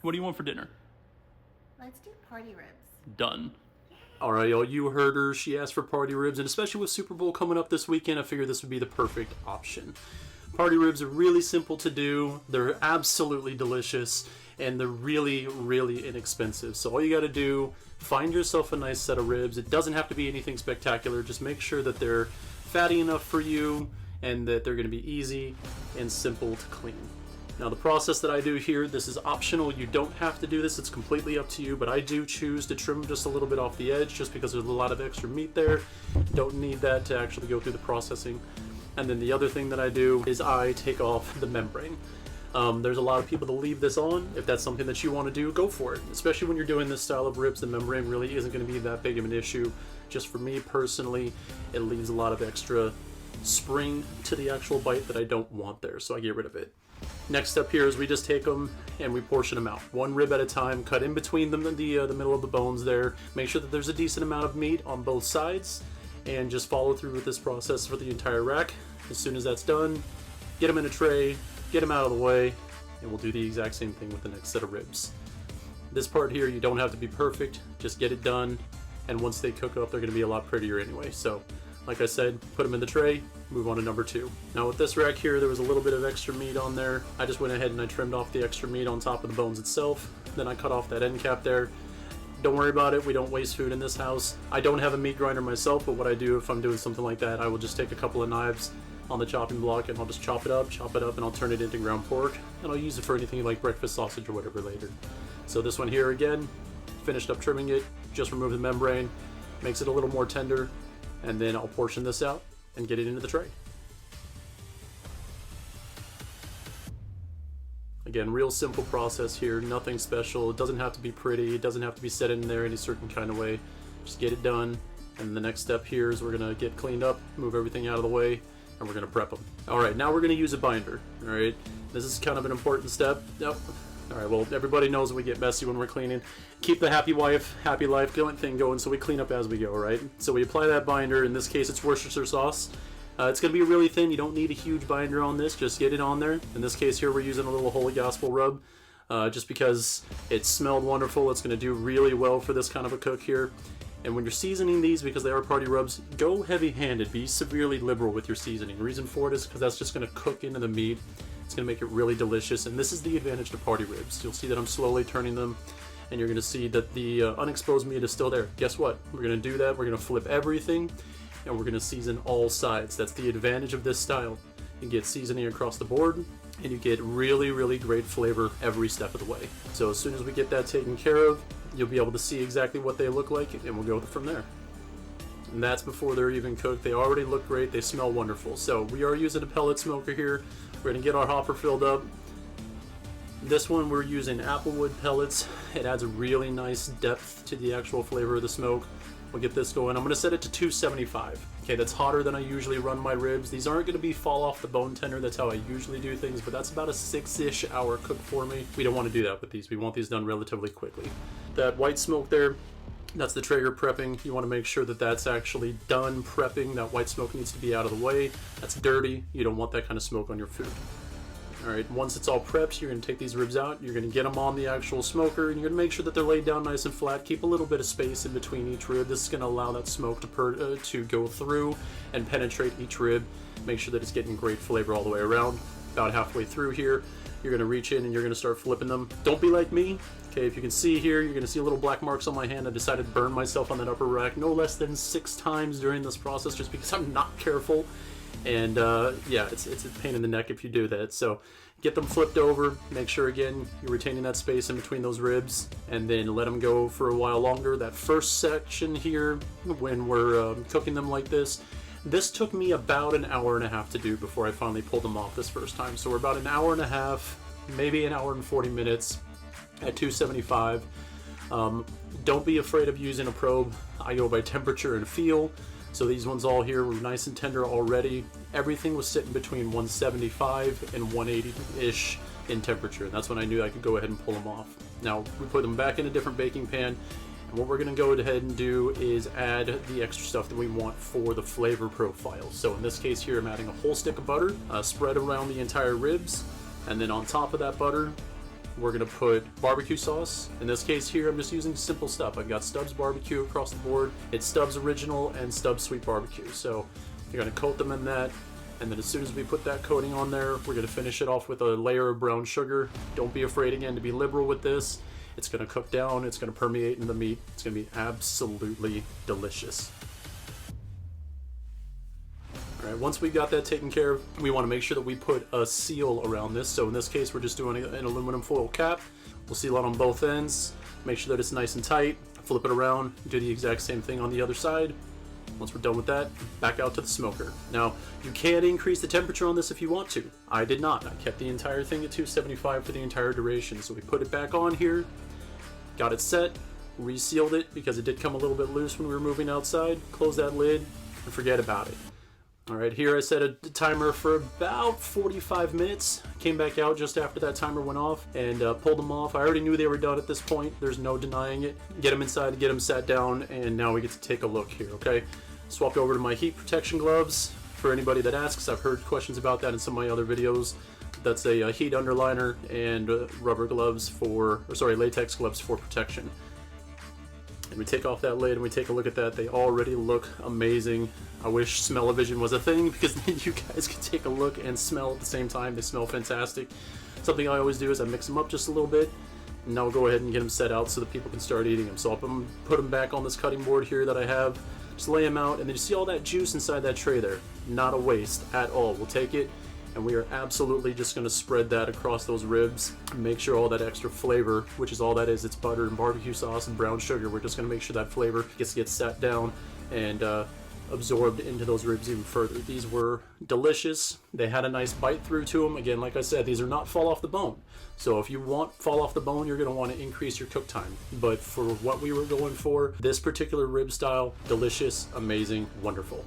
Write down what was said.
What do you want for dinner? Let's do party ribs. Done. All right, y'all, you heard her. She asked for party ribs, and especially with Super Bowl coming up this weekend, I figured this would be the perfect option. Party ribs are really simple to do. They're absolutely delicious, and they're really, really inexpensive. So all you got to do, find yourself a nice set of ribs. It doesn't have to be anything spectacular. Just make sure that they're fatty enough for you and that they're going to be easy and simple to clean. Now the process that I do here, this is optional. You don't have to do this. It's completely up to you, but I do choose to trim just a little bit off the edge just because there's a lot of extra meat there. Don't need that to actually go through the processing. And then the other thing that I do is I take off the membrane. There's a lot of people that leave this on. If that's something that you want to do, go for it. Especially when you're doing this style of ribs, the membrane really isn't going to be that big of an issue. Just for me personally, it leaves a lot of extra spring to the actual bite that I don't want there, so I get rid of it. Next step here is we just take them and we portion them out, one rib at a time, cut in between them, the middle of the bones there. Make sure that there's a decent amount of meat on both sides, and just follow through with this process for the entire rack. As soon as that's done, get them in a tray, get them out of the way, and we'll do the exact same thing with the next set of ribs. This part here, you don't have to be perfect, just get it done, and once they cook up, they're going to be a lot prettier anyway. So like I said, put them in the tray, move on to number 2. Now with this rack here, there was a little bit of extra meat on there. I just went ahead and I trimmed off the extra meat on top of the bones itself. Then I cut off that end cap there. Don't worry about it, we don't waste food in this house. I don't have a meat grinder myself, but what I do if I'm doing something like that, I will just take a couple of knives on the chopping block and I'll just chop it up, and I'll turn it into ground pork, and I'll use it for anything like breakfast sausage or whatever later. So this one here again, finished up trimming it, just remove the membrane, makes it a little more tender, and then I'll portion this out and get it into the tray. Again, real simple process here, nothing special. It doesn't have to be pretty, it doesn't have to be set in there any certain kind of way. Just get it done, and the next step here is we're gonna get cleaned up, move everything out of the way, and we're gonna prep them. All right, now we're gonna use a binder, all right? This is kind of an important step. Yep. All right, well, everybody knows we get messy when we're cleaning. Keep the happy wife, happy life thing going, so we clean up as we go, right? So we apply that binder. In this case, it's Worcester sauce. It's going to be really thin. You don't need a huge binder on this. Just get it on there. In this case here, we're using a little Holy Gospel rub, just because it smelled wonderful. It's going to do really well for this kind of a cook here. And when you're seasoning these, because they are party rubs, go heavy-handed. Be severely liberal with your seasoning. The reason for it is because that's just going to cook into the meat. It's going to make it really delicious, and this is the advantage to party ribs. You'll see that I'm slowly turning them, and you're going to see that the unexposed meat is still there. Guess what? We're going to do that. We're going to flip everything, and we're going to season all sides. That's the advantage of this style. You get seasoning across the board, and you get really, really great flavor every step of the way. So as soon as we get that taken care of, you'll be able to see exactly what they look like, and we'll go from there. And that's before they're even cooked. They already look great. They smell wonderful. So we are using a pellet smoker here. We're going to get our hopper filled up. This one we're using applewood pellets. It adds a really nice depth to the actual flavor of the smoke. We'll get this going. I'm going to set it to 275. Okay, that's hotter than I usually run my ribs. These aren't going to be fall off the bone tender. That's how I usually do things, but that's about a 6-ish hour cook for me. We don't want to do that with these. We want these done relatively quickly. That white smoke there, that's the Traeger prepping. You want to make sure that that's actually done prepping. That white smoke needs to be out of the way. That's dirty. You don't want that kind of smoke on your food. All right, once it's all prepped, you're going to take these ribs out. You're going to get them on the actual smoker, and you're going to make sure that they're laid down nice and flat. Keep a little bit of space in between each rib. This is going to allow that smoke to go through and penetrate each rib. Make sure that it's getting great flavor all the way around. About halfway through here, you're going to reach in and you're going to start flipping them. Don't be like me. Okay, if you can see here, you're going to see little black marks on my hand. I decided to burn myself on that upper rack no less than 6 times during this process just because I'm not careful. And yeah, it's a pain in the neck if you do that. So get them flipped over. Make sure, again, you're retaining that space in between those ribs, and then let them go for a while longer. That first section here, when we're cooking them like this took me about an hour and a half to do before I finally pulled them off this first time. So we're about an hour and a half, maybe an hour and 40 minutes at 275. Don't be afraid of using a probe. I go by temperature and feel. So these ones all here were nice and tender already. Everything was sitting between 175 and 180-ish in temperature. And that's when I knew I could go ahead and pull them off. Now, we put them back in a different baking pan. And what we're going to go ahead and do is add the extra stuff that we want for the flavor profile. So in this case here, I'm adding a whole stick of butter, spread around the entire ribs. And then on top of that butter, we're gonna put barbecue sauce. In this case here, I'm just using simple stuff. I've got Stubbs BBQ across the board. It's Stubbs Original and Stubbs Sweet Barbecue. So you're gonna coat them in that. And then as soon as we put that coating on there, we're gonna finish it off with a layer of brown sugar. Don't be afraid, again, to be liberal with this. It's gonna cook down, it's gonna permeate in the meat. It's gonna be absolutely delicious. Alright, once we got that taken care of, we wanna make sure that we put a seal around this. So in this case, we're just doing an aluminum foil cap. We'll seal it on both ends, make sure that it's nice and tight, flip it around, do the exact same thing on the other side. Once we're done with that, back out to the smoker. Now, you can increase the temperature on this if you want to. I did not. I kept the entire thing at 275 for the entire duration. So we put it back on here, got it set, resealed it because it did come a little bit loose when we were moving outside. Close that lid and forget about it. All right, here I set a timer for about 45 minutes. Came back out just after that timer went off and pulled them off. I already knew they were done at this point. There's no denying it. Get them inside, get them sat down, and now we get to take a look here, okay? Swapped over to my heat protection gloves. For anybody that asks, I've heard questions about that in some of my other videos. That's a heat underliner and rubber gloves for, or sorry, latex gloves for protection. And we take off that lid and we take a look at that. They already look amazing. I wish smell-o-vision was a thing because then you guys could take a look and smell at the same time. They smell fantastic. Something I always do is I mix them up just a little bit. And now we'll go ahead and get them set out so that people can start eating them. So I'll put them back on this cutting board here that I have. Just lay them out, and then you see all that juice inside that tray there. Not a waste at all. We'll take it, and we are absolutely just going to spread that across those ribs. Make sure all that extra flavor, which is all that is, it's butter and barbecue sauce and brown sugar. We're just going to make sure that flavor gets sat down and absorbed into those ribs even further. These were delicious. They had a nice bite through to them. Again, like I said, these are not fall off the bone. So if you want fall off the bone, you're going to want to increase your cook time. But for what we were going for, this particular rib style, delicious, amazing, wonderful.